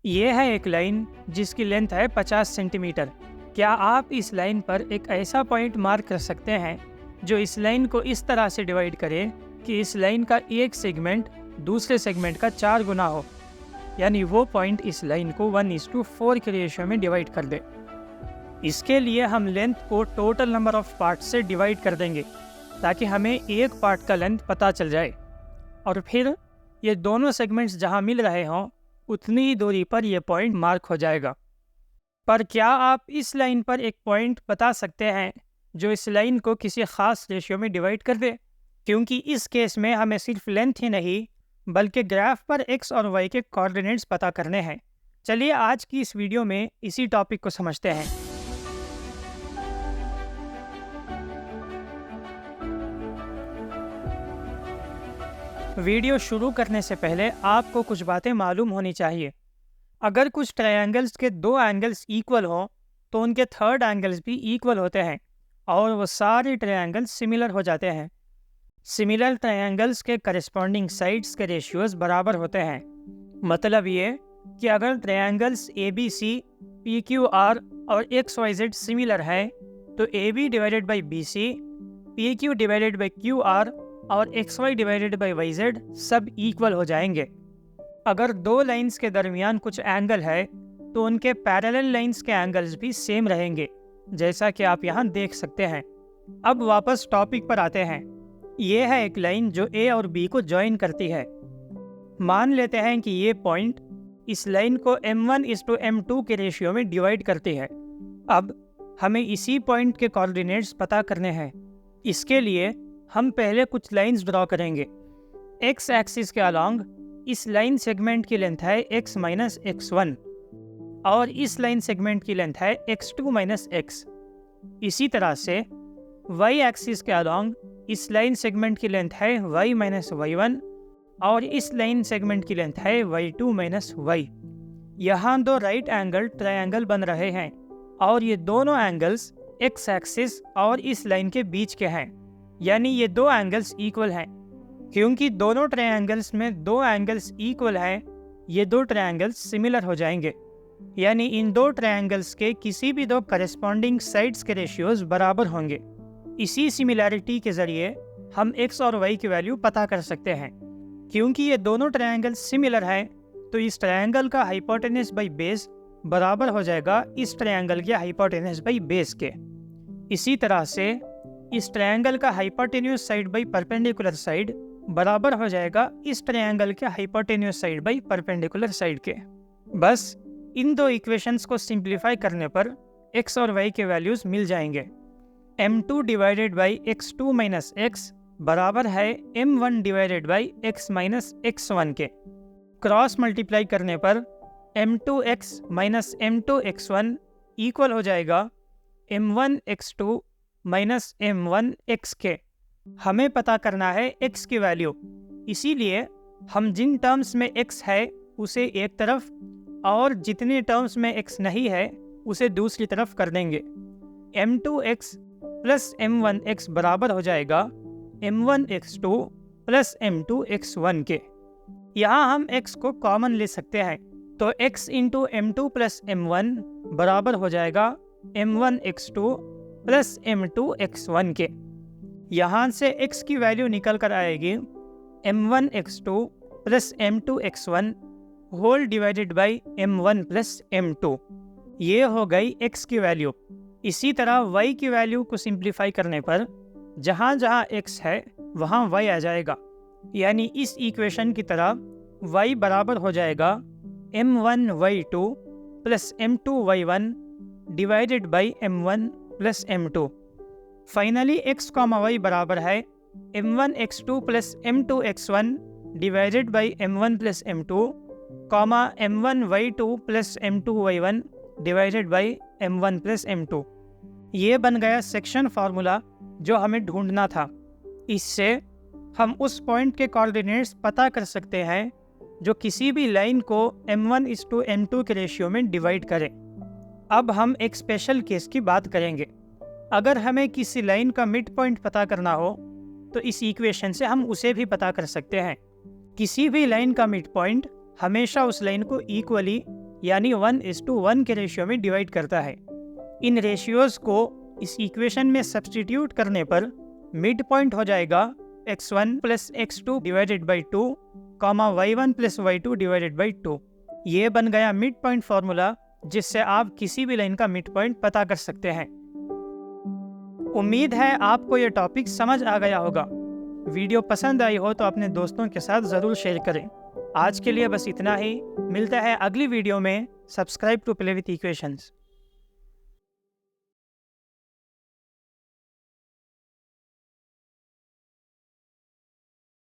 ये है एक लाइन जिसकी लेंथ है 50 सेंटीमीटर। क्या आप इस लाइन पर एक ऐसा पॉइंट मार्क कर सकते हैं जो इस लाइन को इस तरह से डिवाइड करे कि इस लाइन का एक सेगमेंट दूसरे सेगमेंट का 4 गुना हो, यानी वो पॉइंट इस लाइन को 1:4 के रेशियो में डिवाइड कर दे। इसके लिए हम लेंथ को टोटल नंबर ऑफ पार्ट से डिवाइड कर देंगे ताकि हमें एक पार्ट का लेंथ पता चल जाए, और फिर ये दोनों सेगमेंट्स जहाँ मिल रहे हों उतनी ही दूरी पर यह पॉइंट मार्क हो जाएगा। पर क्या आप इस लाइन पर एक पॉइंट बता सकते हैं जो इस लाइन को किसी ख़ास रेशियो में डिवाइड कर दे? क्योंकि इस केस में हमें सिर्फ लेंथ ही नहीं बल्कि ग्राफ पर x और y के कोऑर्डिनेट्स पता करने हैं। चलिए आज की इस वीडियो में इसी टॉपिक को समझते हैं। वीडियो शुरू करने से पहले आपको कुछ बातें मालूम होनी चाहिए। अगर कुछ ट्रायंगल्स के 2 एंगल्स इक्वल हों तो उनके थर्ड एंगल्स भी इक्वल होते हैं और वो सारे ट्रायंगल्स सिमिलर हो जाते हैं। सिमिलर ट्रायंगल्स के करस्पॉन्डिंग साइड्स के रेशियोज बराबर होते हैं। मतलब ये कि अगर ट्रायंगल्स ABC, PQR और XYZ सिमिलर है तो AB divided by BC, PQ divided by QR और XY डिवाइडेड बाई YZ सब इक्वल हो जाएंगे। अगर 2 लाइंस के दरमियान कुछ एंगल है तो उनके पैरेलल लाइंस के एंगल्स भी सेम रहेंगे, जैसा कि आप यहाँ देख सकते हैं। अब वापस टॉपिक पर आते हैं। ये है एक लाइन जो A और B को ज्वाइन करती है। मान लेते हैं कि ये पॉइंट इस लाइन को M1:M2 के रेशियो में डिवाइड करती है। अब हमें इसी पॉइंट के कोऑर्डिनेट्स पता करने हैं। इसके लिए हम पहले कुछ लाइंस ड्रॉ करेंगे। x एक्सिस के अलॉन्ग इस लाइन सेगमेंट की लेंथ है x माइनस x1 और इस लाइन सेगमेंट की लेंथ है x2 माइनस x। इसी तरह से y एक्सिस के अलॉन्ग इस लाइन सेगमेंट की लेंथ है y माइनस y1 और इस लाइन सेगमेंट की लेंथ है y2 माइनस y। यहाँ 2 राइट एंगल ट्रायंगल बन रहे हैं और ये दोनों एंगल्स x एक्सिस और इस लाइन के बीच के हैं, यानी ये 2 एंगल्स इक्वल हैं। क्योंकि दोनों ट्रायंगल्स में 2 एंगल्स इक्वल हैं, ये 2 ट्रायंगल्स सिमिलर हो जाएंगे, यानी इन 2 ट्रायंगल्स के किसी भी 2 करस्पॉन्डिंग साइड्स के रेशियोज बराबर होंगे। इसी सिमिलैरिटी के ज़रिए हम x और y की वैल्यू पता कर सकते हैं। क्योंकि ये दोनों ट्रायंगल्स सिमिलर हैं तो इस ट्रायंगल का हाइपोटेनस बाई बेस बराबर हो जाएगा इस ट्रायंगल के हाइपोटेनस बाई बेस के। इसी तरह से इस ट्रायंगल का hypotenuse side by perpendicular side बराबर हो जाएगा इस ट्रायंगल के hypotenuse side by perpendicular side के। बस इन 2 इक्वेशंस को सिंप्लीफाई करने पर x और y के वैल्यूज़ मिल जाएंगे। m2 divided by x2 minus x बराबर है m1 divided by x minus x1 के। क्रॉस मल्टीप्लाई करने पर m2x माइनस m2x1 इक्वल हो जाएगा m1x2 माइनस m1x के। हमें पता करना है x की वैल्यू, इसीलिए हम जिन टर्म्स में x है उसे एक तरफ और जितने टर्म्स में x नहीं है उसे दूसरी तरफ कर देंगे। m2x प्लस m1x बराबर हो जाएगा m1x2 प्लस m2x1 के। यहाँ हम x को कॉमन ले सकते हैं तो x into m2 plus m1 बराबर हो जाएगा m1x2 प्लस m2x1 के। यहाँ से x की वैल्यू निकल कर आएगी m1x2 plus m2x1 whole divided by m1 plus m2। ये हो गई x की वैल्यू। इसी तरह y की वैल्यू को सिंप्लीफाई करने पर जहाँ जहाँ x है वहाँ y आ जाएगा, यानी इस इक्वेशन की तरह y बराबर हो जाएगा m1y2 plus m2y1 divided by m1 plus m2। Finally x comma y बराबर है m1x2 plus m2x1 divided by m1 plus m2 comma m1y2 plus m2y1 divided by m1 plus m2। ये बन गया सेक्शन फार्मूला जो हमें ढूंढना था। इससे हम उस पॉइंट के कोऑर्डिनेट्स पता कर सकते हैं जो किसी भी लाइन को m1:m2 के रेशियो में डिवाइड करें। अब हम एक स्पेशल केस की बात करेंगे। अगर हमें किसी लाइन का मिड पॉइंट पता करना हो तो इस इक्वेशन से हम उसे भी पता कर सकते हैं। किसी भी लाइन का मिड पॉइंट हमेशा उस लाइन को इक्वली यानी 1:1 के रेशियो में डिवाइड करता है। इन रेशियोज़ को इस इक्वेशन में सब्स्टिट्यूट करने पर मिड पॉइंट हो जाएगा x1 + x2 divided by 2, y1 + y2 divided by 2। ये बन गया मिड पॉइंट फार्मूला, जिससे आप किसी भी लाइन का मिड पॉइंट पता कर सकते हैं। उम्मीद है आपको ये टॉपिक समझ आ गया होगा। वीडियो पसंद आई हो तो अपने दोस्तों के साथ ज़रूर शेयर करें। आज के लिए बस इतना ही। मिलता है अगली वीडियो में। Subscribe to play with equations.